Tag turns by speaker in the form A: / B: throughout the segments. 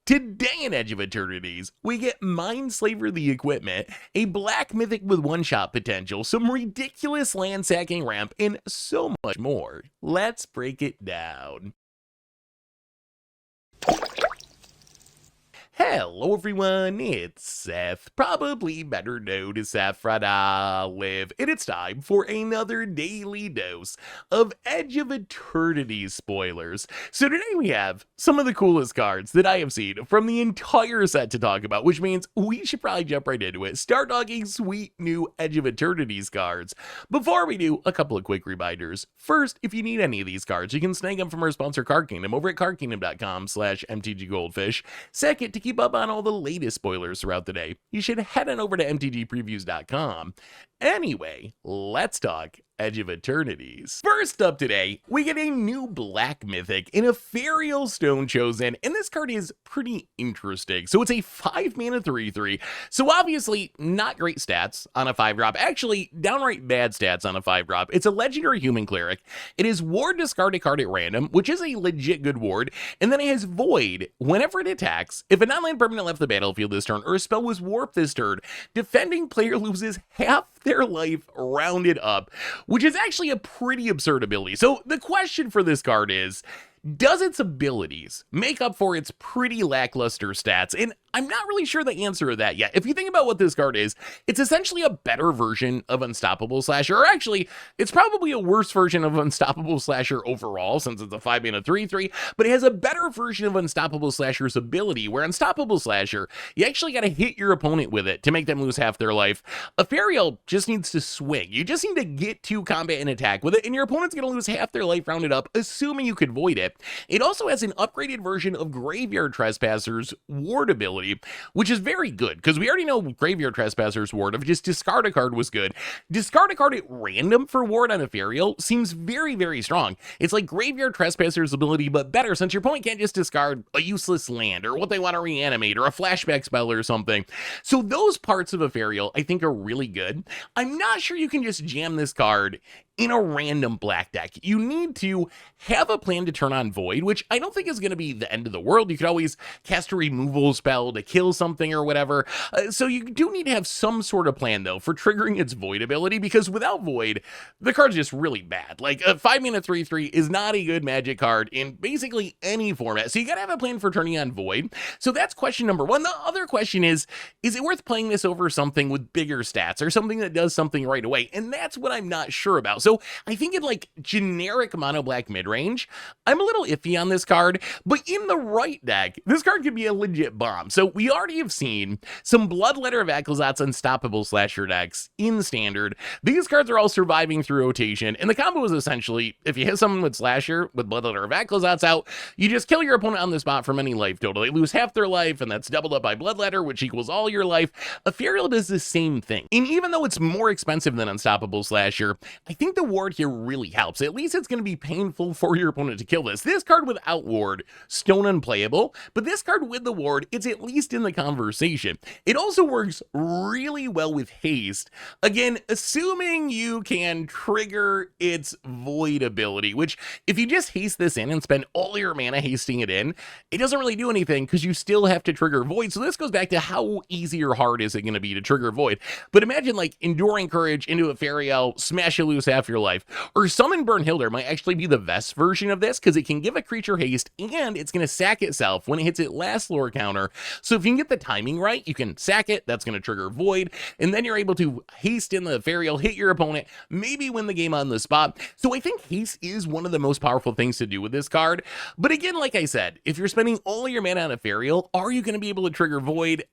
A: Today in Edge of Eternities, we get Mindslaver the equipment, a black mythic with one-shot potential, some ridiculous land-sacking ramp, and so much more. Let's break it down. Hello everyone, it's Seth, probably better known as Seth from Olive, and it's time for another daily dose of Edge of Eternities spoilers. So today we have some of the coolest cards that I have seen from the entire set to talk about, which means we should probably jump right into it. Start talking sweet new Edge of Eternities cards. Before we do, a couple of quick reminders. First, if you need any of these cards, you can snag them from our sponsor Card Kingdom over at cardkingdom.com/MTGGoldfish. Second, to keep up on all the latest spoilers throughout the day, you should head on over to MTGpreviews.com. Anyway, let's talk Edge of Eternities. First up today, we get a new black mythic in Alphareal Stonechosen, and this card is pretty interesting. So it's a 5-mana 3/3, so obviously not great stats on a 5-drop, actually downright bad stats on a 5-drop. It's a legendary human cleric. It is ward discard a card at random, which is a legit good ward, and then it has void whenever it attacks. If a non-land permanent left the battlefield this turn, or a spell was warped this turn, defending player loses half their life rounded up, which is actually a pretty absurd ability. So the question for this card is, does its abilities make up for its pretty lackluster stats? And I'm not really sure the answer to that yet. If you think about what this card is, it's essentially a better version of Unstoppable Slasher, or actually, it's probably a worse version of Unstoppable Slasher overall, since it's a 5-mana 3/3, but it has a better version of Unstoppable Slasher's ability, where Unstoppable Slasher, you actually gotta hit your opponent with it to make them lose half their life. Alphareal just needs to swing. You just need to get to combat and attack with it, and your opponent's gonna lose half their life rounded up, assuming you could void it. It also has an upgraded version of Graveyard Trespasser's ward ability, which is very good, because we already know Graveyard Trespasser's ward of just discard a card was good. Discard a card at random for ward on Alphareal seems very, very strong. It's like Graveyard Trespasser's ability, but better, since your opponent can't just discard a useless land, or what they want to reanimate, or a flashback spell or something. So those parts of Alphareal I think are really good. I'm not sure you can just jam this card in a random black deck. You need to have a plan to turn on Void, which I don't think is going to be the end of the world. You could always cast a removal spell to kill something or whatever. So you do need to have some sort of plan, though, for triggering its Void ability, because without Void, the card's just really bad. Like, a 5-mana 3/3 is not a good Magic card in basically any format, so you gotta have a plan for turning on Void. So that's question number one. The other question is it worth playing this over something with bigger stats, or something that does something right away? And that's what I'm not sure about. So I think in like generic mono black mid-range, I'm a little iffy on this card, but in the right deck, this card could be a legit bomb. So we already have seen some Bloodletter of Akhlazot's Unstoppable Slasher decks in Standard. These cards are all surviving through rotation, and the combo is essentially, if you hit someone with Slasher with Bloodletter of Akhlazot's out, you just kill your opponent on the spot from any life total. They lose half their life, and that's doubled up by Bloodletter, which equals all your life. Alphareal does the same thing. And even though it's more expensive than Unstoppable Slasher, I think the ward here really helps. At least it's going to be painful for your opponent to kill this. This card without ward, stone unplayable, but this card with the ward, it's at least in the conversation. It also works really well with haste. Again, assuming you can trigger its void ability, which if you just haste this in and spend all your mana hasting it in, it doesn't really do anything because you still have to trigger void. So this goes back to how easy or hard is it going to be to trigger void. But imagine like Enduring Courage into Alphareal, smash you lose half your life. Or Summon Burnhilder might actually be the best version of this, because it can give a creature haste, and it's going to sack itself when it hits its last lore counter. So if you can get the timing right, you can sack it, that's going to trigger Void, and then you're able to haste in the Alphareal, hit your opponent, maybe win the game on the spot. So I think haste is one of the most powerful things to do with this card. But again, like I said, if you're spending all your mana on Alphareal, are you going to be able to trigger Void?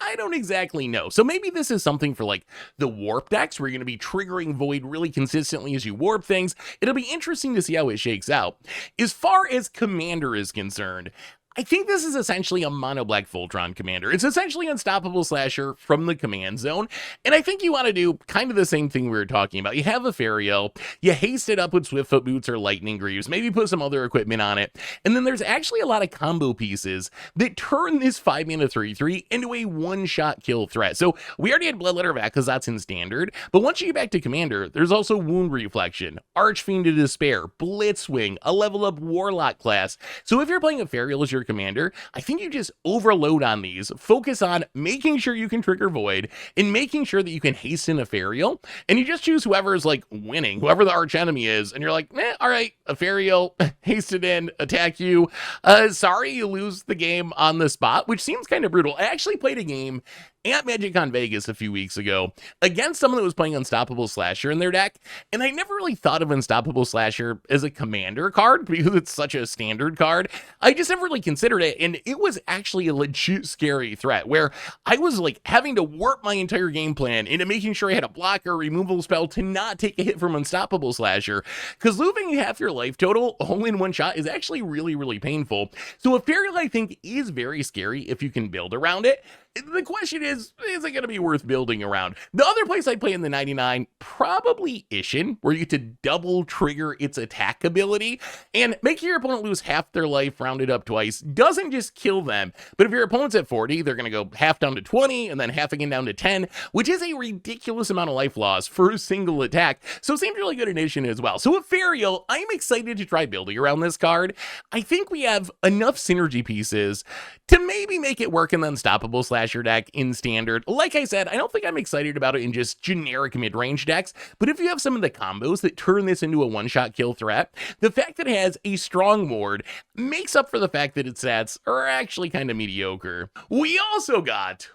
A: I don't exactly know. So maybe this is something for like the warp decks, where you're going to be triggering Void really consistently as you warp things. It'll be interesting to see how it shakes out. As far as Commander is concerned, I think this is essentially a mono black Voltron commander. It's essentially Unstoppable Slasher from the command zone, and I think you want to do kind of the same thing we were talking about. You have Alphareal, you haste it up with Swiftfoot Boots or Lightning Greaves, maybe put some other equipment on it, and then there's actually a lot of combo pieces that turn this 5-mana 3/3 into a one-shot kill threat. So we already had Bloodletter of Akhlazot's in Standard, but once you get back to Commander, there's also Wound Reflection, Archfiend of Despair, Blitzwing, a level up Warlock class. So if you're playing Alphareal as your commander, I think you just overload on these, focus on making sure you can trigger Void, and making sure that you can hasten Alphareal, and you just choose whoever is like winning, whoever the arch enemy is, and you're like, all right, Alphareal, hasten in, attack you. Sorry, you lose the game on the spot, which seems kind of brutal. I actually played a game at MagicCon Vegas a few weeks ago against someone that was playing Unstoppable Slasher in their deck, and I never really thought of Unstoppable Slasher as a commander card because it's such a standard card. I just never really considered it, and it was actually a legit scary threat where I was like having to warp my entire game plan into making sure I had a blocker removal spell to not take a hit from Unstoppable Slasher, because losing half your life total all in one shot is actually really, really painful. So Alphareal, I think, is very scary if you can build around it. The question is it going to be worth building around? The other place I play in the 99, probably Ishin, where you get to double trigger its attack ability, and making your opponent lose half their life rounded up twice doesn't just kill them, but if your opponent's at 40, they're going to go half down to 20, and then half again down to 10, which is a ridiculous amount of life loss for a single attack, so it seems really good in Ishin as well. So with Alphareal, I'm excited to try building around this card. I think we have enough synergy pieces to maybe make it work in the Unstoppable Slasher deck in Standard. Like I said, I don't think I'm excited about it in just generic mid-range decks, but if you have some of the combos that turn this into a one-shot kill threat, the fact that it has a strong ward makes up for the fact that its stats are actually kind of mediocre. We also got,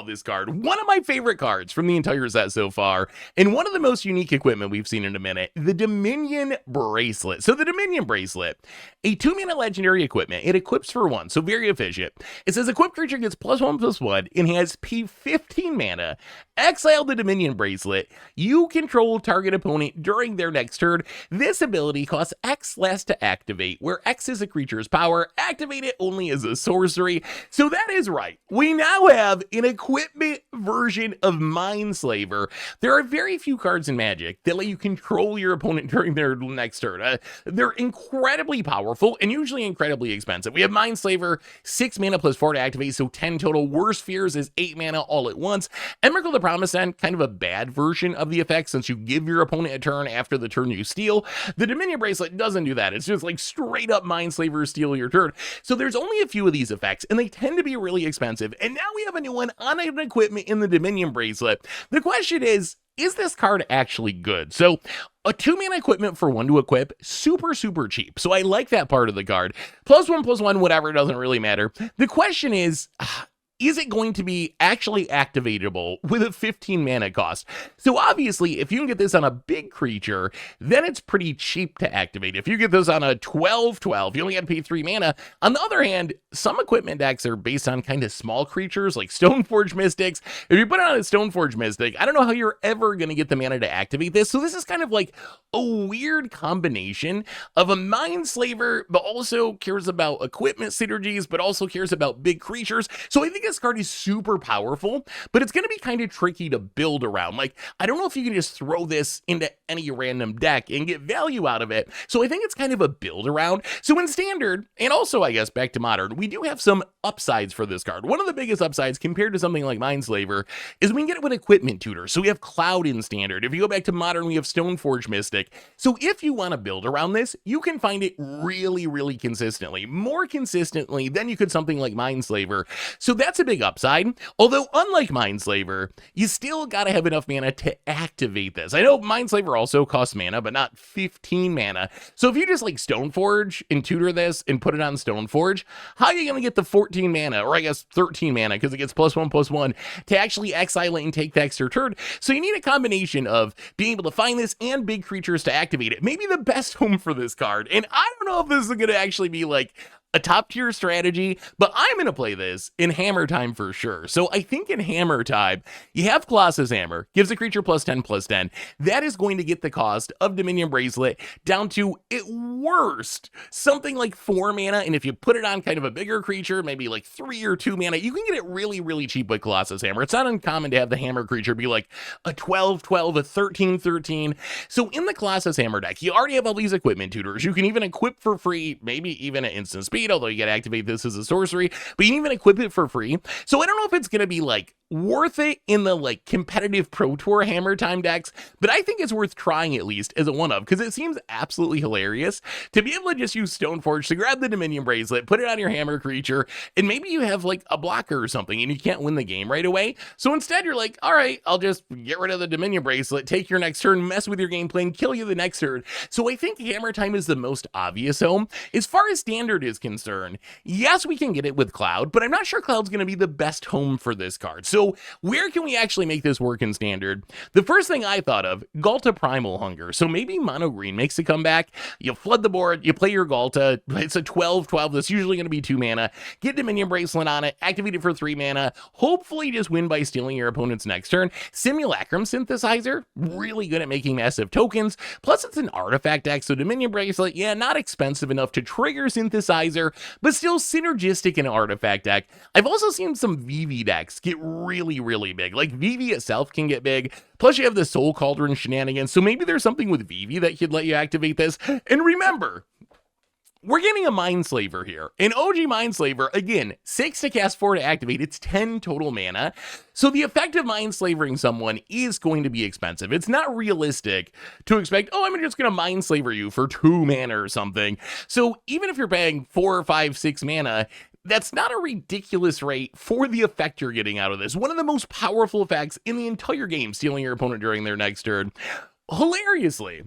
A: this card, one of my favorite cards from the entire set so far, and one of the most unique equipment we've seen in a minute, the Dominion Bracelet. So the Dominion Bracelet, a 2-mana legendary equipment, it equips for 1, so very efficient. It says equipped creature gets +1/+1 and has P15 mana. Exile the Dominion Bracelet. You control target opponent during their next turn. This ability costs X less to activate, where X is a creature's power. Activate it only as a sorcery. So that is right. We now have an equipment version of Mindslaver. There are very few cards in Magic that let you control your opponent during their next turn. They're incredibly powerful and usually incredibly expensive. We have Mindslaver, 6 mana +4 to activate, so 10 total. Worst Fears is 8 mana all at once. Emrakul the Promised End, kind of a bad version of the effect since you give your opponent a turn after the turn you steal. The Dominion Bracelet doesn't do that. It's just like straight up Mindslaver, steal your turn. So there's only a few of these effects, and they tend to be really expensive. And now we have a new one on an equipment in the Dominion Bracelet. The question is this card actually good? So a 2-mana equipment for 1 to equip, super, super cheap. So I like that part of the card. +1/+1, whatever, doesn't really matter. The question is it going to be actually activatable with a 15 mana cost? So obviously, if you can get this on a big creature, then it's pretty cheap to activate. If you get this on a 12/12, you only got to pay 3 mana. On the other hand, some equipment decks are based on kind of small creatures like Stoneforge Mystics. If you put it on a Stoneforge Mystic, I don't know how you're ever going to get the mana to activate this. So this is kind of like a weird combination of a Mindslaver, but also cares about equipment synergies, but also cares about big creatures. So I think this card is super powerful, but it's going to be kind of tricky to build around. Like, I don't know if you can just throw this into any random deck and get value out of it. So I think it's kind of a build around. So in Standard, and also I guess back to Modern, we do have some upsides for this card. One of the biggest upsides compared to something like Mindslaver is we can get it with Equipment Tutor. So we have Cloud in Standard. If you go back to Modern, we have Stoneforge Mystic. So if you want to build around this, you can find it really, really consistently, more consistently than you could something like Mindslaver. So that's a big upside. Although unlike Mindslaver, you still gotta have enough mana to activate this. I know Mindslaver also costs mana, but not 15 mana. So if you just like Stoneforge and tutor this and put it on Stoneforge, how are you gonna get the 14 mana, or I guess 13 mana, because it gets +1/+1 to actually exile it and take the extra turn? So you need a combination of being able to find this and big creatures to activate it. Maybe the best home for this card. And I don't know if this is gonna actually be like a top tier strategy, but I'm going to play this in Hammer Time for sure. So I think in Hammer Time, you have Colossus Hammer, gives a creature +10/+10. That is going to get the cost of Dominion Bracelet down to, at worst, something like 4 mana. And if you put it on kind of a bigger creature, maybe like 3 or 2 mana, you can get it really, really cheap with Colossus Hammer. It's not uncommon to have the Hammer creature be like a 12/12, a 13/13. So in the Colossus Hammer deck, you already have all these equipment tutors. You can even equip for free, maybe even an instant speed speed, although you gotta activate this as a sorcery, but you can even equip it for free. So I don't know if it's gonna be like worth it in the like competitive Pro Tour Hammer Time decks, but I think it's worth trying at least as a one-of, because it seems absolutely hilarious to be able to just use Stoneforge to grab the Dominion Bracelet, put it on your hammer creature, and maybe you have like a blocker or something and you can't win the game right away. So instead you're like, all right, I'll just get rid of the Dominion Bracelet, take your next turn, mess with your gameplay, and kill you the next turn. So I think Hammer Time is the most obvious home. As far as Standard is concerned, yes, we can get it with Cloud, but I'm not sure Cloud's going to be the best home for this card. So where can we actually make this work in Standard? The first thing I thought of, Ghalta Primal Hunger. So maybe Mono Green makes a comeback. You flood the board, you play your Ghalta. It's a 12/12 that's usually going to be 2 mana. Get Dominion Bracelet on it, activate it for 3 mana. Hopefully just win by stealing your opponent's next turn. Simulacrum Synthesizer, really good at making massive tokens. Plus it's an artifact deck, so Dominion Bracelet, yeah, not expensive enough to trigger Synthesizer, but still synergistic in an artifact deck. I've also seen some VV decks get really big. Like VV itself can get big. Plus you have the Soul Cauldron shenanigans, so maybe there's something with VV that could let you activate this. And remember, we're getting a Mindslaver here. An OG Mindslaver, again, 6 to cast, 4 to activate. It's 10 total mana. So the effect of Mindslavering someone is going to be expensive. It's not realistic to expect, oh, I'm just going to Mindslaver you for 2 mana or something. So even if you're paying 4, 5, 6 mana, that's not a ridiculous rate for the effect you're getting out of this. One of the most powerful effects in the entire game, stealing your opponent during their next turn. Hilariously,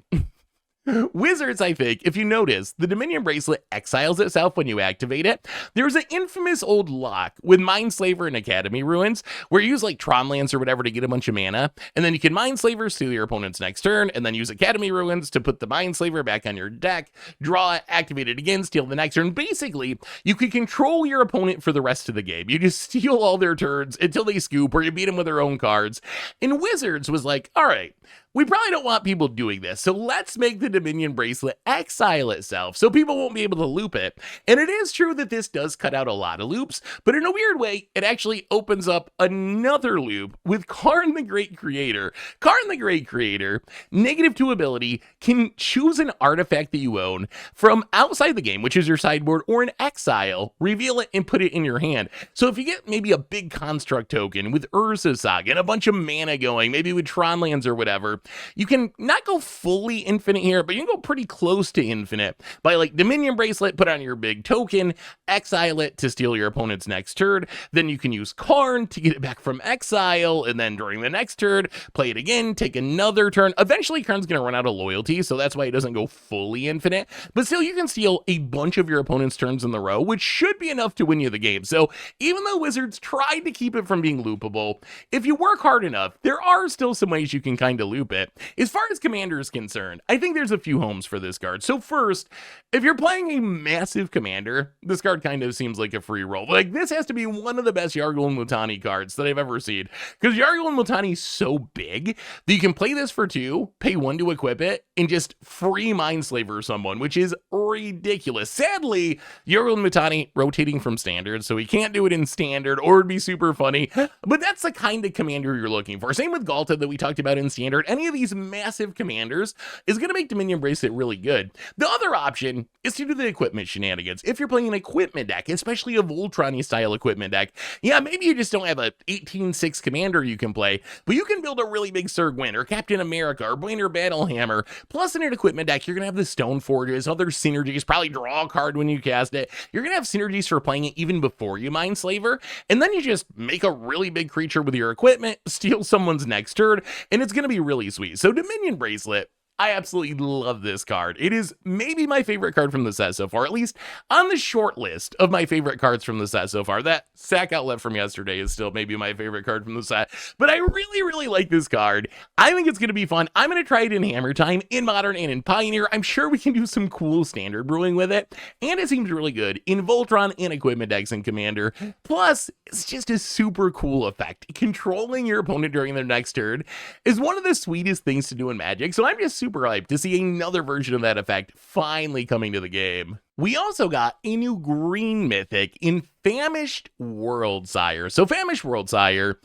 A: Wizards, I think, if you notice, the Dominion Bracelet exiles itself when you activate it. There's an infamous old lock with Mindslaver and Academy Ruins, where you use like Tronlance or whatever to get a bunch of mana, and then you can Mindslaver, steal your opponent's next turn, and then use Academy Ruins to put the Mindslaver back on your deck, draw it, activate it again, steal the next turn. Basically, you can control your opponent for the rest of the game. You just steal all their turns until they scoop, or you beat them with their own cards. And Wizards was like, all right, we probably don't want people doing this, so let's make the Dominion Bracelet exile itself so people won't be able to loop it. And it is true that this does cut out a lot of loops, but in a weird way, it actually opens up another loop with Karn the Great Creator. Karn the Great Creator, -2 ability, can choose an artifact that you own from outside the game, which is your sideboard, or an exile, reveal it, and put it in your hand. So if you get maybe a big construct token with Urza Saga and a bunch of mana going, maybe with Tronlands or whatever, you can not go fully infinite here, but you can go pretty close to infinite by like Dominion Bracelet, put on your big token, exile it to steal your opponent's next turn. Then you can use Karn to get it back from exile, and then during the next turn, play it again, take another turn. Eventually, Karn's going to run out of loyalty, so that's why it doesn't go fully infinite. But still, you can steal a bunch of your opponent's turns in the row, which should be enough to win you the game. So even though Wizards tried to keep it from being loopable, if you work hard enough, there are still some ways you can kind of loop it. As far as Commander is concerned, I think there's a few homes for this card. So first, if you're playing a massive Commander, this card kind of seems like a free roll. Like, this has to be one of the best Yargul and Mutani cards that I've ever seen, because Yargul and Mutani is so big that you can play this for 2, pay 1 to equip it, and just free Mindslaver someone, which is ridiculous. Sadly, Yargul and Mutani rotating from Standard, so we can't do it in Standard, or it'd be super funny, but that's the kind of Commander you're looking for. Same with Ghalta that we talked about in Standard. Any of these massive commanders is going to make Dominion Bracelet really good. The other option is to do the equipment shenanigans. If you're playing an equipment deck, especially a Voltron-y style equipment deck, yeah, maybe you just don't have a 18/6 commander you can play, but you can build a really big Sir Gwyn or Captain America or Brainer Battlehammer. Plus in an equipment deck, you're going to have the Stone Forges, other synergies, probably draw a card when you cast it. You're going to have synergies for playing it even before you Mindslaver, and then you just make a really big creature with your equipment, steal someone's next turn, and it's going to be really sweet. So Dominion Bracelet, I absolutely love this card. It is maybe my favorite card from the set so far, at least on the short list of my favorite cards from the set so far. That sack outlet from yesterday is still maybe my favorite card from the set, but I really like this card. I think it's going to be fun. I'm going to try it in Hammer Time, in Modern, and in Pioneer. I'm sure we can do some cool Standard brewing with it, and it seems really good in Voltron and equipment decks and Commander. Plus, it's just a super cool effect. Controlling your opponent during their next turn is one of the sweetest things to do in Magic, so I'm just super hyped to see another version of that effect finally coming to the game. We also got a new green mythic in Famished Wolrdsire. So Famished Wolrdsire,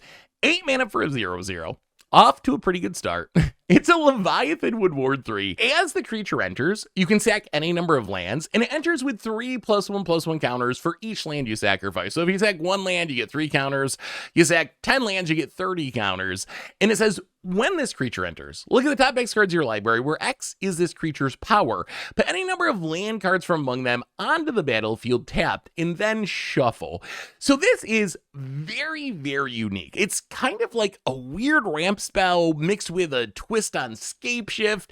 A: 8 mana for a 0/0. Off to a pretty good start. It's a Leviathan Woodward 3. As the creature enters, you can sack any number of lands, and it enters with 3+1/+1 counters for each land you sacrifice. So if you sack 1 land, you get 3 counters. You sack 10 lands, you get 30 counters. And it says, when this creature enters, look at the top X cards of your library, where X is this creature's power. Put any number of land cards from among them onto the battlefield tapped, and then shuffle. So this is very, very unique. It's kind of like a weird ramp spell mixed with a twist on Scape Shift.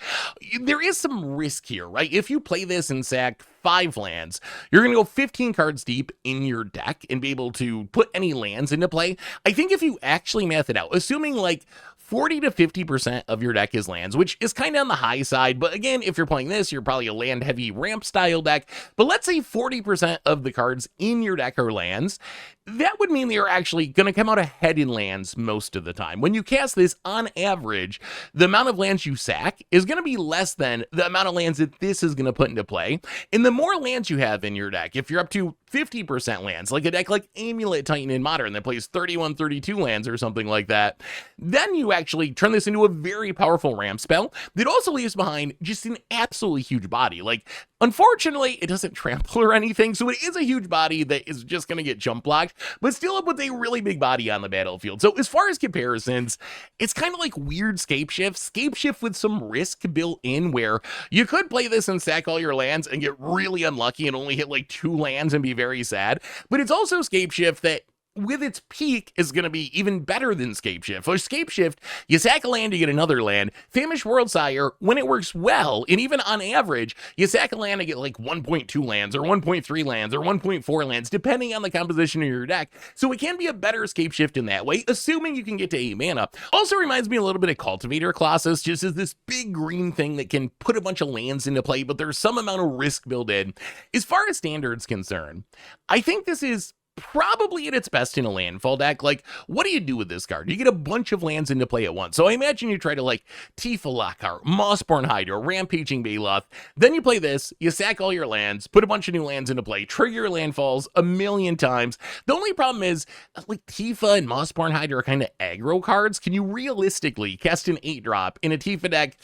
A: There is some risk here, right? If you play this and sack 5 lands, you're going to go 15 cards deep in your deck and be able to put any lands into play. I think if you actually math it out, assuming like 40 to 50% of your deck is lands, which is kind of on the high side, but again, if you're playing this, you're probably a land-heavy ramp-style deck, but let's say 40% of the cards in your deck are lands, that would mean they're actually going to come out ahead in lands most of the time. When you cast this, on average, the amount of lands you sack is going to be less than the amount of lands that this is going to put into play, and the more lands you have in your deck, if you're up to 50% lands, like a deck like Amulet Titan in Modern that plays 31, 32 lands or something like that, then you actually turn this into a very powerful ramp spell that also leaves behind just an absolutely huge body. Like, unfortunately, it doesn't trample or anything, so it is a huge body that is just going to get jump blocked, but still up with a really big body on the battlefield. So as far as comparisons, it's kind of like weird Scape Shift with some risk built in, where you could play this and sack all your lands and get really unlucky and only hit like 2 lands and be very sad, but it's also Scape Shift that with its peak is going to be even better than Scape Shift. For Scape Shift, you sack a land, you get another land. Famished Wolrdsire, when it works well, and even on average, you sack a land and get like 1.2 lands, or 1.3 lands, or 1.4 lands, depending on the composition of your deck. So it can be a better Scape Shift in that way, assuming you can get to 8 mana. Also reminds me a little bit of Cultivator Colossus, just as this big green thing that can put a bunch of lands into play, but there's some amount of risk built in. As far as Standard's concerned, I think this is probably at its best in a landfall deck. Like, what do you do with this card? You get a bunch of lands into play at once. So I imagine you try to like Tifa Lockhart, Mossborn Hydra, Rampaging Baloth. Then you play this, you sack all your lands, put a bunch of new lands into play, trigger your landfalls a million times. The only problem is, like, Tifa and Mossborn Hydra are kind of aggro cards. Can you realistically cast an 8-drop in a Tifa deck?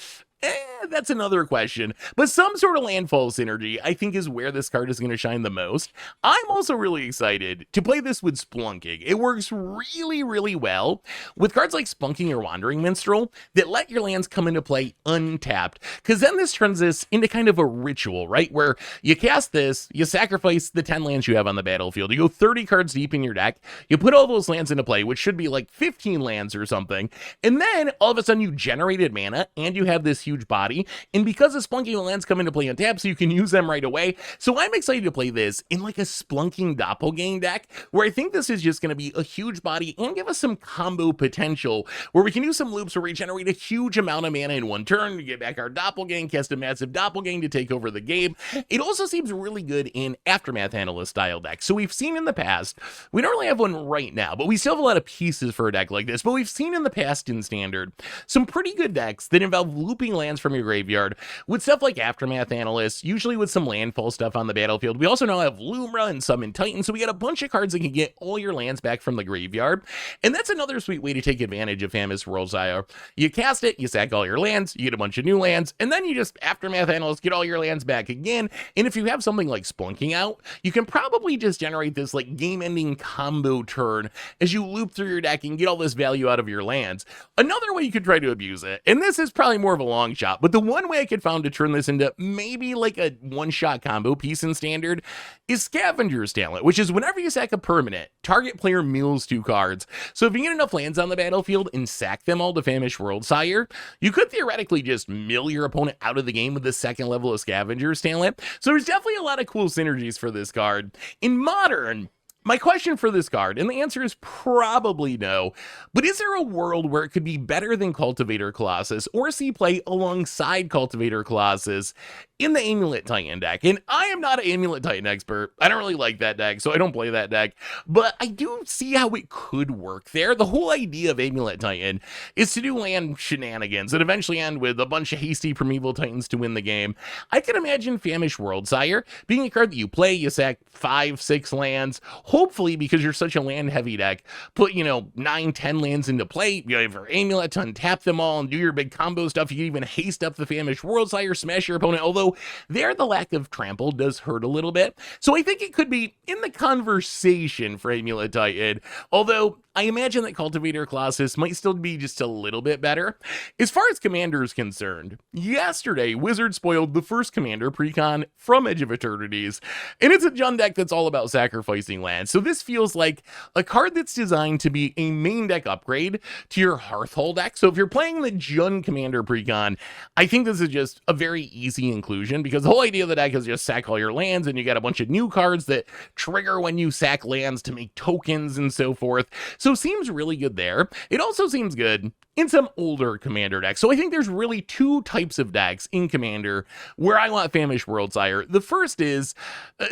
A: That's another question. But some sort of landfall synergy, I think, is where this card is going to shine the most. I'm also really excited to play this with Splunking. It works really, really well with cards like Spunking or Wandering Minstrel that let your lands come into play untapped, because then this turns this into kind of a ritual, right? Where you cast this, you sacrifice the 10 lands you have on the battlefield, you go 30 cards deep in your deck, you put all those lands into play, which should be like 15 lands or something, and then all of a sudden you generated mana and you have this huge body. And because the Splunking lands come into play on tap, so you can use them right away. So I'm excited to play this in like a Splunking Doppelgang deck, where I think this is just going to be a huge body and give us some combo potential, where we can use some loops where we generate a huge amount of mana in one turn to get back our Doppelgang, cast a massive Doppelgang to take over the game. It also seems really good in Aftermath Analyst style decks. So we've seen in the past, we don't really have one right now, but we still have a lot of pieces for a deck like this, but we've seen in the past in Standard some pretty good decks that involve looping lands from your graveyard with stuff like Aftermath Analyst, usually with some landfall stuff on the battlefield. We also now have Lumra and Summon Titan, so we got a bunch of cards that can get all your lands back from the graveyard, and that's another sweet way to take advantage of Famished Wolrdsire. You cast it, you sack all your lands, you get a bunch of new lands, and then you just Aftermath Analyst, get all your lands back again, and if you have something like Splunking out, you can probably just generate this like game-ending combo turn as you loop through your deck and get all this value out of your lands. Another way you could try to abuse it, and this is probably more of a long shot, but the one way I could find to turn this into maybe like a one-shot combo piece in Standard is Scavenger's Talent, which is whenever you sack a permanent, target player mills 2 cards. So if you get enough lands on the battlefield and sack them all to Famished Wolrdsire, you could theoretically just mill your opponent out of the game with the second level of Scavenger's Talent. So there's definitely a lot of cool synergies for this card. In Modern, my question for this card, and the answer is probably no, but is there a world where it could be better than Cultivator Colossus, or see play alongside Cultivator Colossus in the Amulet Titan deck? And I am not an Amulet Titan expert. I don't really like that deck, so I don't play that deck, but I do see how it could work there. The whole idea of Amulet Titan is to do land shenanigans that eventually end with a bunch of hasty Primeval Titans to win the game. I can imagine Famished Wolrdsire being a card that you play, you sack 5-6 lands, hopefully, because you're such a land-heavy deck, put, 9, 10 lands into play. You have your Amulet to untap them all and do your big combo stuff. You can even haste up the Famished Wolrdsire, smash your opponent, although there the lack of trample does hurt a little bit. So I think it could be in the conversation for Amulet Titan, although I imagine that Cultivator Colossus might still be just a little bit better. As far as Commander is concerned, yesterday, Wizards spoiled the first Commander precon from Edge of Eternities, and it's a Jund deck that's all about sacrificing lands. So this feels like a card that's designed to be a main deck upgrade to your Hearthhold deck. So if you're playing the Jund Commander precon, I think this is just a very easy inclusion, because the whole idea of the deck is just sack all your lands, and you got a bunch of new cards that trigger when you sack lands to make tokens and so forth. So seems really good there. It also seems good in some older Commander decks. So I think there's really two types of decks in Commander where I want Famished Wolrdsire. The first is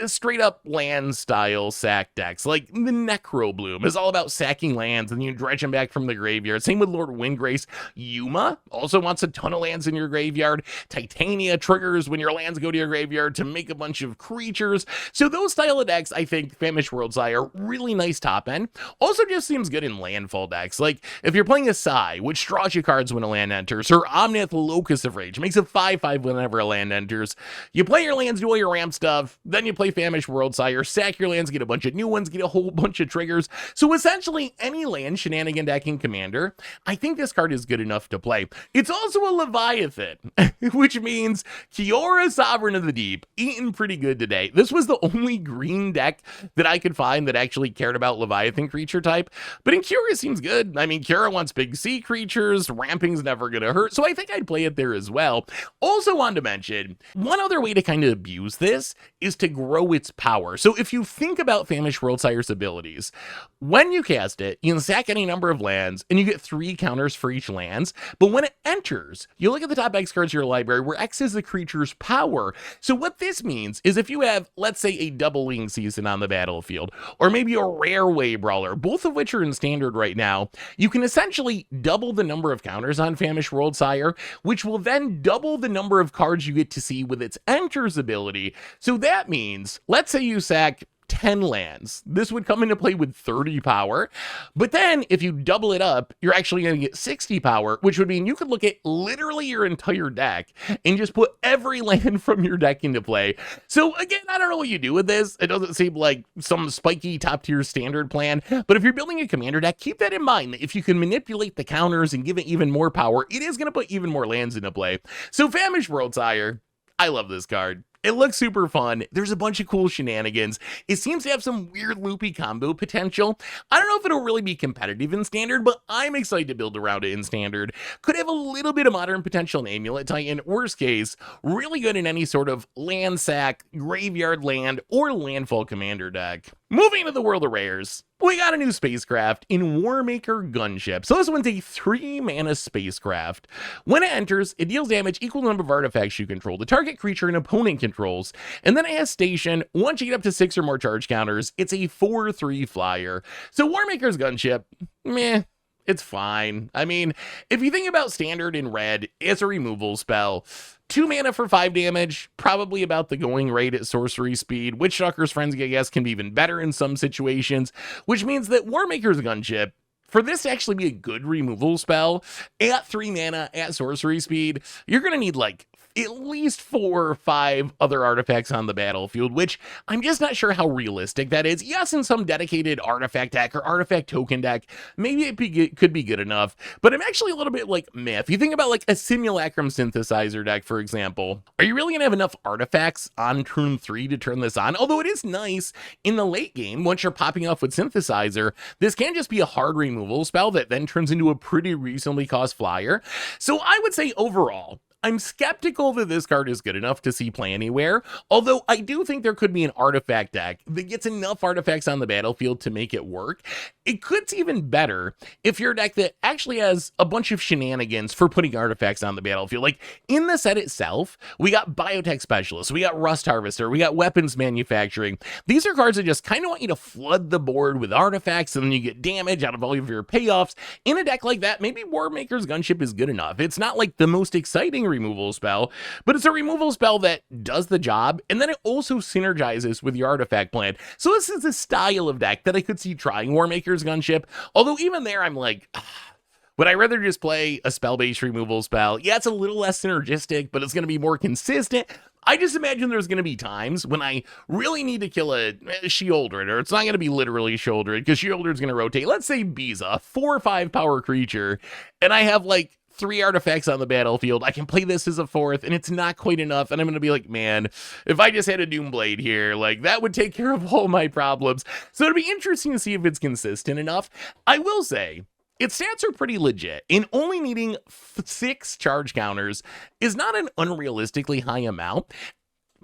A: straight up land style sack decks, like the Necro Bloom is all about sacking lands and you dredge them back from the graveyard. Same with Lord Windgrace. Yuma also wants a ton of lands in your graveyard. Titania triggers when your lands go to your graveyard to make a bunch of creatures. So those style of decks, I think Famished Wolrdsire, really nice top end. Also just seems good in landfall decks. Like if you're playing a Sai, which draws you cards when a land enters, or Omnath Locus of Rage makes a 5/5 whenever a land enters. You play your lands, do all your ramp stuff, then you play Famished Wolrdsire, sack your lands, get a bunch of new ones, get a whole bunch of triggers. So essentially any land shenanigan deck in Commander, I think this card is good enough to play. It's also a Leviathan, which means Kiora, Sovereign of the Deep, eating pretty good today. This was the only green deck that I could find that actually cared about Leviathan creature type, but in Kiora seems good. I mean, Kiora wants big sea creatures, ramping's never gonna hurt, so I think I'd play it there as well. Also wanted to mention, one other way to kind of abuse this is to grow its power. So if you think about Famished Wolrdsire's abilities, when you cast it, you can sack any number of lands, and you get 3 counters for each lands, but when it enters, you look at the top X cards of your library, where X is the creature's power. So what this means is if you have, let's say, a double Wing Season on the battlefield, or maybe a rare Wave Brawler, both of which are in Standard right now, you can essentially double the number of counters on Famished Wolrdsire, which will then double the number of cards you get to see with its enters ability. So that means, let's say you sack 10 lands. This would come into play with 30 power, but then if you double it up, you're actually going to get 60 power, which would mean you could look at literally your entire deck and just put every land from your deck into play. So again, I don't know what you do with this. It doesn't seem like some spiky top tier standard plan, but if you're building a Commander deck, keep that in mind, that if you can manipulate the counters and give it even more power, it is going to put even more lands into play. So Famished Wolrdsire, I love this card. It looks super fun. There's a bunch of cool shenanigans. It seems to have some weird loopy combo potential. I don't know if it'll really be competitive in Standard, but I'm excited to build around it in Standard. Could have a little bit of modern potential in Amulet Titan. Worst case, really good in any sort of land sack, graveyard land, or landfall Commander deck. Moving to the world of rares, we got a new spacecraft in Warmaker Gunship. So this one's a 3-mana spacecraft. When it enters, it deals damage equal to the number of artifacts you control, the target creature an opponent controls, and then it has station. Once you get up to 6 or more charge counters, it's a 4/3 flyer. So Warmaker's Gunship, meh. It's fine. I mean, if you think about Standard in red, it's a removal spell. 2 mana for 5 damage, probably about the going rate at sorcery speed. Witchstalker's Frenzy, I guess, can be even better in some situations, which means that Warmaker's Gunship, for this to actually be a good removal spell, at 3 mana, at sorcery speed, you're going to need like at least 4 or 5 other artifacts on the battlefield, which I'm just not sure how realistic that is. Yes, in some dedicated artifact deck or artifact token deck, maybe it could be good enough, but I'm actually a little bit like, meh. If you think about like a Simulacrum Synthesizer deck, for example, are you really going to have enough artifacts on turn 3 to turn this on? Although it is nice in the late game, once you're popping off with Synthesizer, this can just be a hard removal spell that then turns into a pretty reasonably cost flyer. So I would say overall, I'm skeptical that this card is good enough to see play anywhere, although I do think there could be an artifact deck that gets enough artifacts on the battlefield to make it work. It could even better if you're a deck that actually has a bunch of shenanigans for putting artifacts on the battlefield. Like in the set itself, we got Biotech Specialist, we got Rust Harvester, we got Weapons Manufacturing. These are cards that just kind of want you to flood the board with artifacts, and then you get damage out of all of your payoffs. In a deck like that, maybe Warmaker's Gunship is good enough. It's not like the most exciting removal spell, but it's a removal spell that does the job, and then it also synergizes with your artifact plan. So this is a style of deck that I could see trying Warmaker's Gunship, although even there I'm like, would I rather just play a spell-based removal spell? Yeah, it's a little less synergistic, but it's going to be more consistent. I just imagine there's going to be times when I really need to kill a Sheoldred, or it's not going to be literally Sheoldred, because Sheoldred's going to rotate. Let's say Biza, 4 or 5 power creature, and I have like 3 artifacts on the battlefield. I can play this as a 4th, and it's not quite enough, and I'm going to be like, man, if I just had a Doomblade here, like, that would take care of all my problems. So it'd be interesting to see if it's consistent enough. I will say, its stats are pretty legit, and only needing 6 charge counters is not an unrealistically high amount.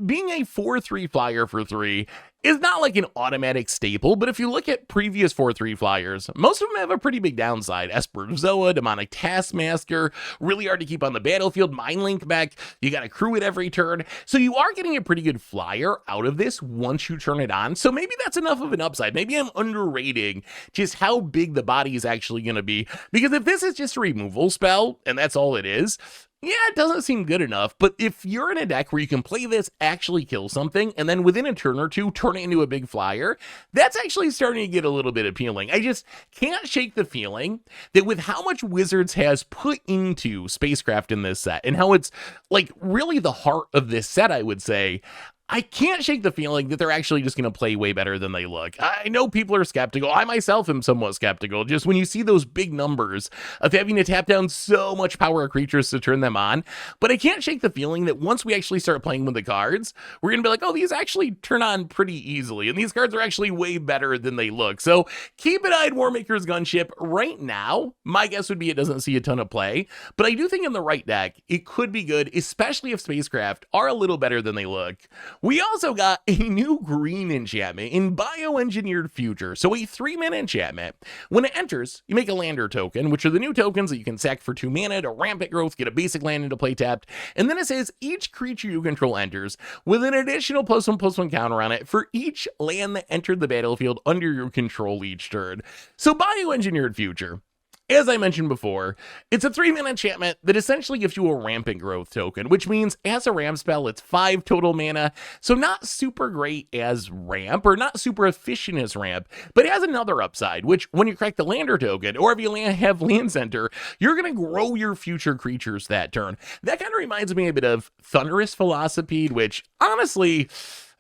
A: Being a 4/3 flyer for 3 is not like an automatic staple, but if you look at previous 4/3 flyers, most of them have a pretty big downside. Esper of Zoa, Demonic Taskmaster, really hard to keep on the battlefield, Mindlink Mech, you gotta crew it every turn, so you are getting a pretty good flyer out of this once you turn it on, so maybe that's enough of an upside. Maybe I'm underrating just how big the body is actually gonna be, because if this is just a removal spell, and that's all it is, yeah, it doesn't seem good enough, but if you're in a deck where you can play this, actually kill something, and then within a turn or two, turn it into a big flyer, that's actually starting to get a little bit appealing. I just can't shake the feeling that with how much Wizards has put into spacecraft in this set, and how it's, like, really the heart of this set, I would say, I can't shake the feeling that they're actually just going to play way better than they look. I know people are skeptical. I myself am somewhat skeptical. Just when you see those big numbers of having to tap down so much power creatures to turn them on. But I can't shake the feeling that once we actually start playing with the cards, we're going to be like, oh, these actually turn on pretty easily. And these cards are actually way better than they look. So keep an eye on Warmaker's Gunship. Right now, my guess would be it doesn't see a ton of play. But I do think in the right deck, it could be good, especially if spacecraft are a little better than they look. We also got a new green enchantment in Bioengineered Future. So a 3-mana enchantment. When it enters, you make a lander token, which are the new tokens that you can sack for 2 mana to rampant growth, get a basic land into play tapped. And then it says each creature you control enters with an additional +1/+1 counter on it for each land that entered the battlefield under your control each turn. So Bioengineered Future, as I mentioned before, it's a 3-mana enchantment that essentially gives you a rampant growth token, which means as a ramp spell, it's 5 total mana, so not super great as ramp, or not super efficient as ramp, but it has another upside, which when you crack the lander token, or if you have land center, you're going to grow your future creatures that turn. That kind of reminds me a bit of Thunderous Velocipede, which honestly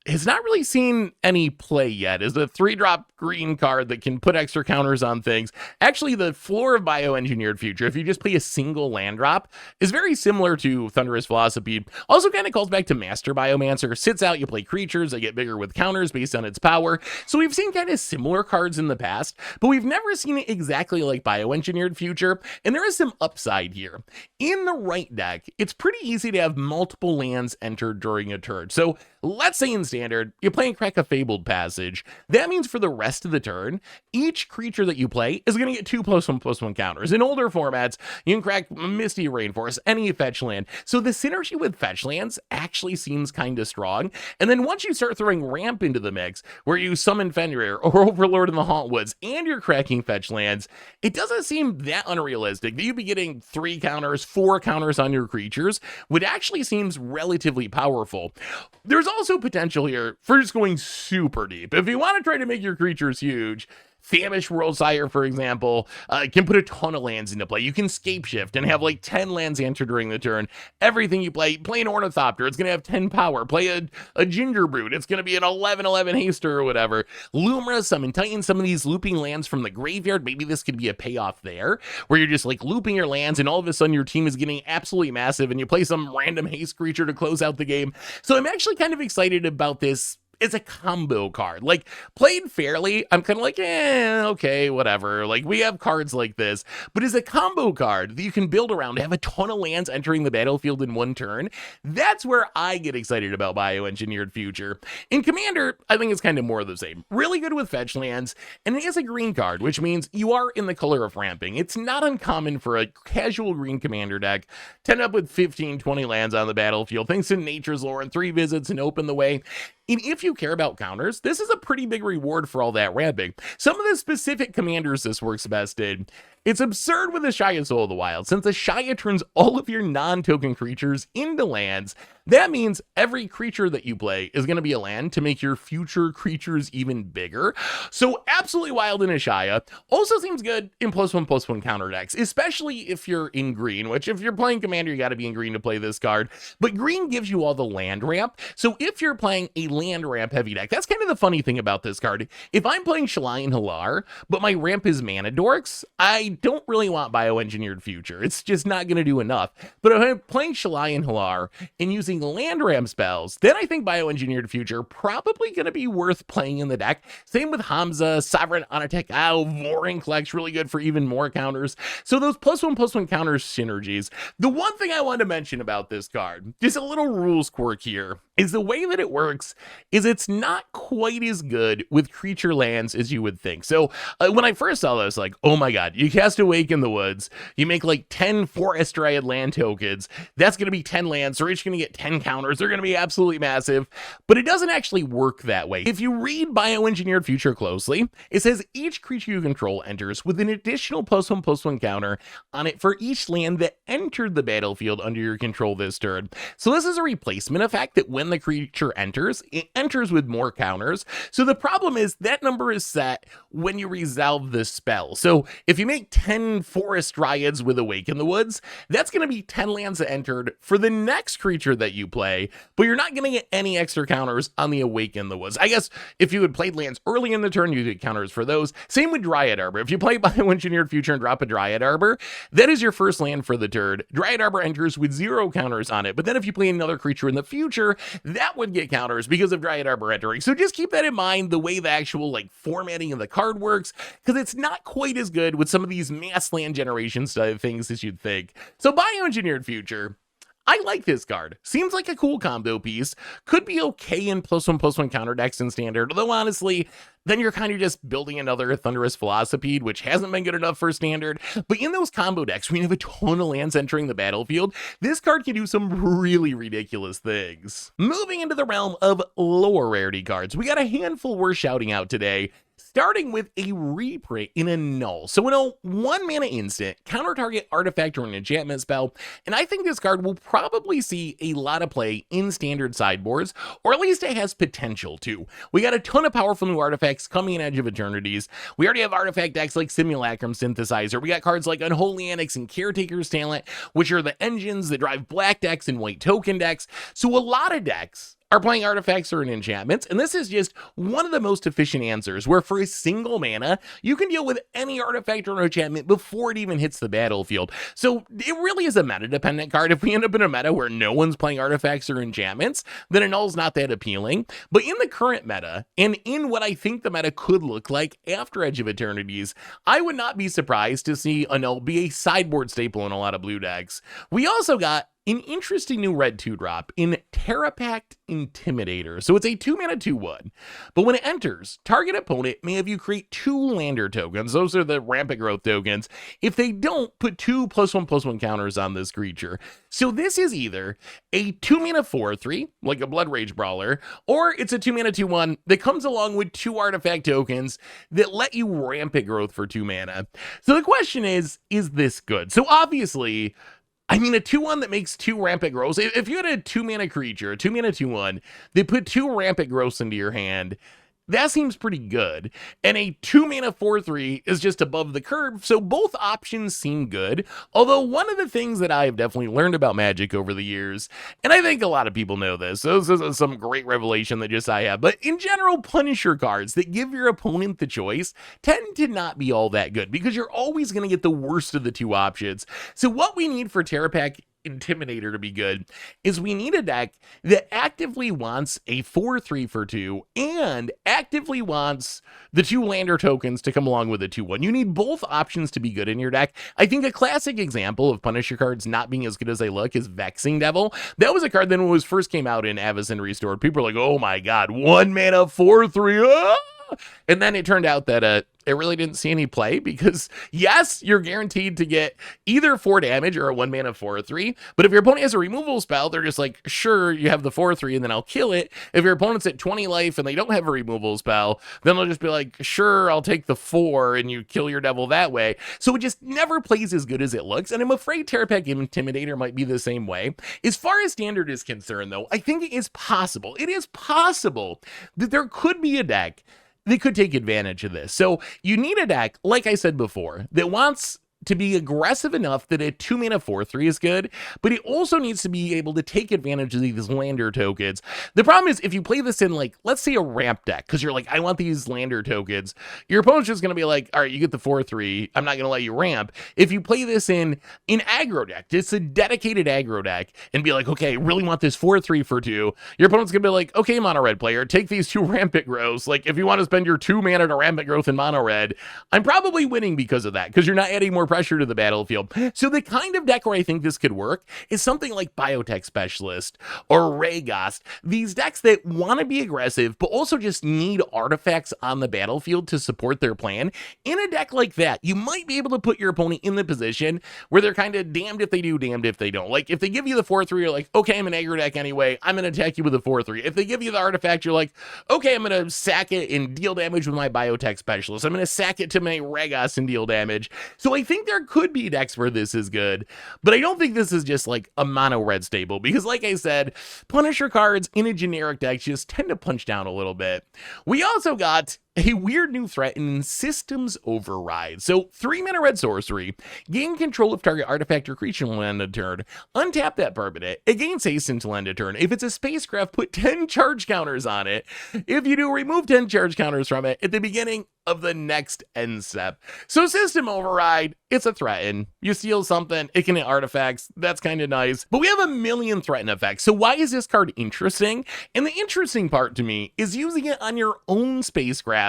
A: has not really seen any play yet. Is a 3-drop green card that can put extra counters on things. Actually, the floor of Bioengineered Future, if you just play a single land drop, is very similar to Thunderous Velocipede. Also kind of calls back to Master Biomancer. Sits out, you play creatures, they get bigger with counters based on its power. So we've seen kind of similar cards in the past, but we've never seen it exactly like Bioengineered Future, and there is some upside here. In the right deck, it's pretty easy to have multiple lands entered during a turn. So let's say in Standard, you play and crack a Fabled Passage. That means for the rest of the turn, each creature that you play is going to get 2 +1/+1 counters. In older formats, you can crack Misty Rainforest, any fetch land. So the synergy with fetch lands actually seems kind of strong. And then once you start throwing ramp into the mix, where you summon Fenrir or Overlord in the Hauntwoods, and you're cracking fetch lands, it doesn't seem that unrealistic that you'd be getting 3 counters, 4 counters on your creatures, which actually seems relatively powerful. There's also potential here for just going super deep. If you want to try to make your creatures huge, Famished Wolrdsire, for example, can put a ton of lands into play. You can scape shift and have like 10 lands enter during the turn. Everything you play an Ornithopter, it's going to have 10 power. Play a Ginger Brute, it's going to be an 11/11 haster or whatever. Lumra, Summon Titan, some of these looping lands from the graveyard. Maybe this could be a payoff there, where you're just like looping your lands and all of a sudden your team is getting absolutely massive and you play some random haste creature to close out the game. So I'm actually kind of excited about this. It's a combo card. Like, played fairly, I'm kind of like, okay, whatever. Like, we have cards like this, but as a combo card that you can build around to have a ton of lands entering the battlefield in one turn, that's where I get excited about Bioengineered Future. In Commander, I think it's kind of more of the same. Really good with fetch lands, and it has a green card, which means you are in the color of ramping. It's not uncommon for a casual green Commander deck to end up with 15, 20 lands on the battlefield, thanks to Nature's Lore and 3 visits and Open the Way. And if you care about counters, this is a pretty big reward for all that ramping. Some of the specific commanders this works best in. It's absurd with the Shia Soul of the Wild. Since the Shia turns all of your non-token creatures into lands, that means every creature that you play is going to be a land to make your future creatures even bigger. So absolutely wild in a Shia. Also seems good in +1/+1 counter decks, especially if you're in green, which if you're playing Commander, you got to be in green to play this card. But green gives you all the land ramp. So if you're playing a land ramp heavy deck, that's kind of the funny thing about this card. If I'm playing Shalai and Halar, but my ramp is Mana Dorks, I don't really want Bioengineered Future. It's just not going to do enough. But if I'm playing Shalai and Halar and using land ramp spells, then I think Bioengineered Future probably going to be worth playing in the deck. Same with Hamza, Sovereign Onatek Owl, Voring Collect's really good for even more counters. So those +1/+1 counter synergies. The one thing I wanted to mention about this card, just a little rules quirk here, is the way that it works is it's not quite as good with creature lands as you would think. So when I first saw this, like, oh my god, you cast Awaken the Woods, you make like 10 Forest Dryad land tokens, that's going to be 10 lands, so each going to get 10 counters, they're going to be absolutely massive, but it doesn't actually work that way. If you read Bioengineered Future closely, it says each creature you control enters with an additional +1/+1 counter on it for each land that entered the battlefield under your control this turn. So this is a replacement effect that when the creature enters, it enters with more counters. So the problem is that number is set when you resolve the spell. So if you make 10 Forest Dryads with Awaken the Woods, that's going to be 10 lands that entered for the next creature that you play, but you're not going to get any extra counters on the Awaken the Woods. I guess if you had played lands early in the turn, you get counters for those. Same with Dryad Arbor. If you play Bioengineered Future and drop a Dryad Arbor, that is your first land for the turn. Dryad Arbor enters with 0 counters on it, but then if you play another creature in the future, that would get counters because of Dryad Arbor entering. So just keep that in mind, the way the actual like formatting of the card works, because it's not quite as good with some of these mass land generation style things as you'd think. So Bioengineered Future, I like this card. Seems like a cool combo piece. Could be okay in +1/+1 counter decks in standard, although honestly, then you're kind of just building another Thunderous Velocipede, which hasn't been good enough for standard. But in those combo decks, when you have a ton of lands entering the battlefield, this card can do some really ridiculous things. Moving into the realm of lower rarity cards, we got a handful we're shouting out today. Starting with a reprint in Annul. So a 1 mana instant, counter target artifact or an enchantment spell, and I think this card will probably see a lot of play in standard sideboards, or at least it has potential to. We got a ton of powerful new artifacts coming in Edge of Eternities. We already have artifact decks like Simulacrum Synthesizer. We got cards like Unholy Annex and Caretaker's Talent, which are the engines that drive black decks and white token decks. So a lot of decks are playing artifacts or an enchantments, and this is just one of the most efficient answers, where for a single mana, you can deal with any artifact or enchantment before it even hits the battlefield. So it really is a meta-dependent card. If we end up in a meta where no one's playing artifacts or enchantments, then Annul's not that appealing. But in the current meta, and in what I think the meta could look like after Edge of Eternities, I would not be surprised to see Annul be a sideboard staple in a lot of blue decks. We also got an interesting new red 2-drop in Terrapact Intimidator. So it's a 2-mana 2/1. But when it enters, target opponent may have you create 2 lander tokens. Those are the rampant growth tokens. If they don't, put 2 +1/+1 counters on this creature. So this is either a 2-mana 4/3, like a Blood Rage Brawler, or it's a 2-mana 2/1 that comes along with 2 artifact tokens that let you rampant growth for 2 mana. So the question is this good? So obviously, I mean, a 2/1 that makes 2 rampant growths. If you had a 2-mana creature, a 2-mana 2/1, they put 2 rampant growths into your hand, that seems pretty good. And a 2-mana 4/3 is just above the curve, so both options seem good. Although one of the things that I have definitely learned about Magic over the years, and I think a lot of people know this, so this is some great revelation that just I have, but in general, Punisher cards that give your opponent the choice tend to not be all that good, because you're always going to get the worst of the 2 options. So what we need for Terrapact Intimidator to be good is we need a deck that actively wants a 4/3 for 2 and actively wants the 2 lander tokens to come along with a 2/1. You need both options to be good in your deck. I think a classic example of Punisher cards not being as good as they look is Vexing Devil. That was a card that when it was first came out in Avacyn Restored, people were like, oh my god, 1 mana 4/3, ah! And then it turned out that it really didn't see any play because, yes, you're guaranteed to get either 4 damage or a 1 mana 4/3, but if your opponent has a removal spell, they're just like, sure, you have the 4/3 and then I'll kill it. If your opponent's at 20 life and they don't have a removal spell, then they'll just be like, sure, I'll take the 4 and you kill your devil that way. So it just never plays as good as it looks, and I'm afraid Terrapact Intimidator might be the same way. As far as Standard is concerned, though, I think it is possible that there could be a deck that could take advantage of this. So you need a deck, like I said before, that wants to be aggressive enough that a 2 mana 4/3 is good, but it also needs to be able to take advantage of these lander tokens. The problem is if you play this in, like, let's say a ramp deck, because you're like, I want these lander tokens, your opponent's just going to be like, all right, you get the 4/3, I'm not going to let you ramp. If you play this in an aggro deck, it's a dedicated aggro deck, and be like, okay, really want this 4/3 for 2, your opponent's going to be like, okay, mono red player, take these 2 rampant growths. Like, if you want to spend your 2 mana to rampant growth in mono red, I'm probably winning because of that, because you're not adding more pressure to the battlefield. So the kind of deck where I think this could work is something like Biotech Specialist or Raygost. These decks that want to be aggressive, but also just need artifacts on the battlefield to support their plan. In a deck like that, you might be able to put your opponent in the position where they're kind of damned if they do, damned if they don't. Like, if they give you the 4/3, you're like, okay, I'm an aggro deck anyway, I'm going to attack you with a 4/3. If they give you the artifact, you're like, okay, I'm going to sack it and deal damage with my Biotech Specialist. I'm going to sack it to my Raygost and deal damage. So I think there could be decks where this is good, but I don't think this is just like a mono red staple, because like I said, Punisher cards in a generic deck just tend to punch down a little bit. We also got a weird new threat in Systems Override. So 3 mana red sorcery, gain control of target artifact or creature until end of turn, untap that permanent, it gains haste until end of turn. If it's a spacecraft, put 10 charge counters on it. If you do, remove 10 charge counters from it at the beginning of the next end step. So System Override, it's a threaten. You steal something, it can hit artifacts, that's kind of nice. But we have a million threaten effects, so why is this card interesting? And the interesting part to me is using it on your own spacecraft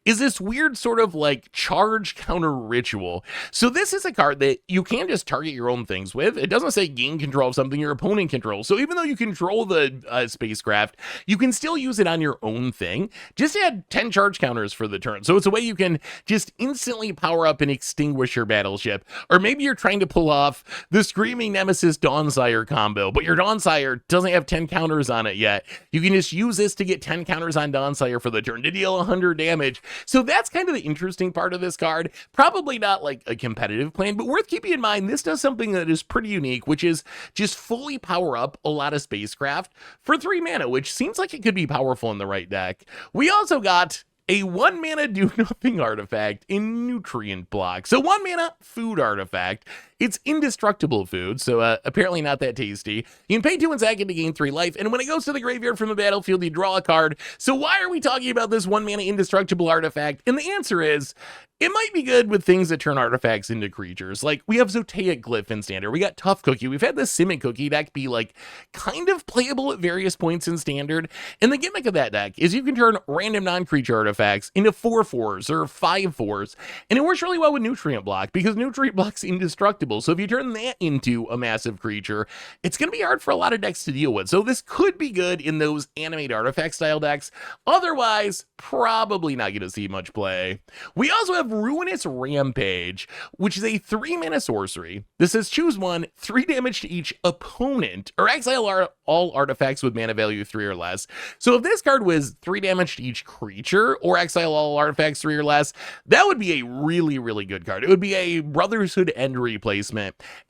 A: is this weird sort of like charge counter ritual. So this is a card that you can just target your own things with. It doesn't say gain control of something your opponent controls. So even though you control the spacecraft, you can still use it on your own thing. Just add 10 charge counters for the turn. So it's a way you can just instantly power up and extinguish your battleship. Or maybe you're trying to pull off the Screaming Nemesis Dawnsire combo, but your Dawnsire doesn't have 10 counters on it yet. You can just use this to get 10 counters on Dawnsire for the turn to deal 100 damage. So that's kind of the interesting part of this card. Probably not like a competitive plan, but worth keeping in mind, this does something that is pretty unique, which is just fully power up a lot of spacecraft for 3 mana, which seems like it could be powerful in the right deck. We also got a 1 mana do nothing artifact in Nutrient Block. So 1 mana food artifact. It's indestructible food, so apparently not that tasty. You can pay 2 and sack it to gain 3 life, and when it goes to the graveyard from the battlefield, you draw a card. So why are we talking about this 1 mana indestructible artifact? And the answer is, it might be good with things that turn artifacts into creatures. Like, we have Zoteic Glyph in Standard, we got Tough Cookie, we've had the Simic Cookie deck be, like, kind of playable at various points in Standard, and the gimmick of that deck is you can turn random non-creature artifacts into 4/4s or 5/4s, and it works really well with Nutrient Block, because Nutrient Block's indestructible. So if you turn that into a massive creature, it's going to be hard for a lot of decks to deal with. So this could be good in those animate artifact style decks. Otherwise, probably not going to see much play. We also have Ruinous Rampage, which is a 3 mana sorcery. This says choose 1, 3 damage to each opponent, or exile all artifacts with mana value 3 or less. So if this card was 3 damage to each creature, or exile all artifacts 3 or less, that would be a really, really good card. It would be a Brotherhood End replacement.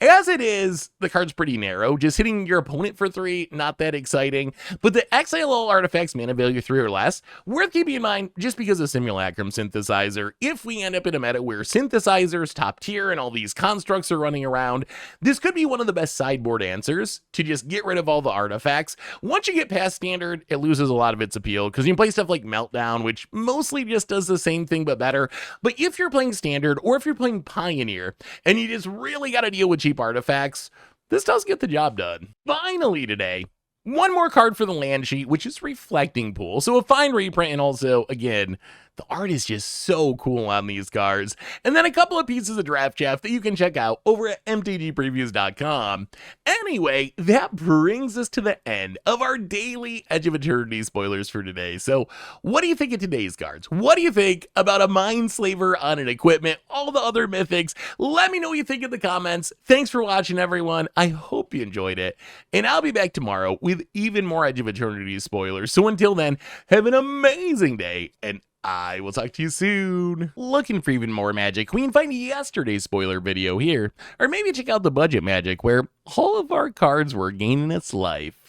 A: As it is, the card's pretty narrow, just hitting your opponent for 3, not that exciting. But the exile all artifacts mana value 3 or less, worth keeping in mind just because of Simulacrum Synthesizer. If we end up in a meta where Synthesizer's top tier and all these constructs are running around, this could be one of the best sideboard answers to just get rid of all the artifacts. Once you get past Standard, it loses a lot of its appeal, because you can play stuff like Meltdown, which mostly just does the same thing but better. But if you're playing Standard, or if you're playing Pioneer, and you just really got to deal with cheap artifacts, this does get the job done. Finally today, one more card for the land sheet, which is Reflecting Pool. So a fine reprint, and also, again, The art is just so cool on these cards. And then a couple of pieces of draft chaff that you can check out over at MTGPreviews.com. Anyway, that brings us to the end of our daily Edge of Eternity spoilers for today. So what do you think of today's cards? What do you think about a Mindslaver on an equipment, all the other mythics? Let me know what you think in the comments. Thanks for watching, everyone. I hope you enjoyed it. And I'll be back tomorrow with even more Edge of Eternity spoilers. So until then, have an amazing day, and I will talk to you soon. Looking for even more magic? We can find yesterday's spoiler video here, or maybe check out the budget magic where all of our cards were gaining its life.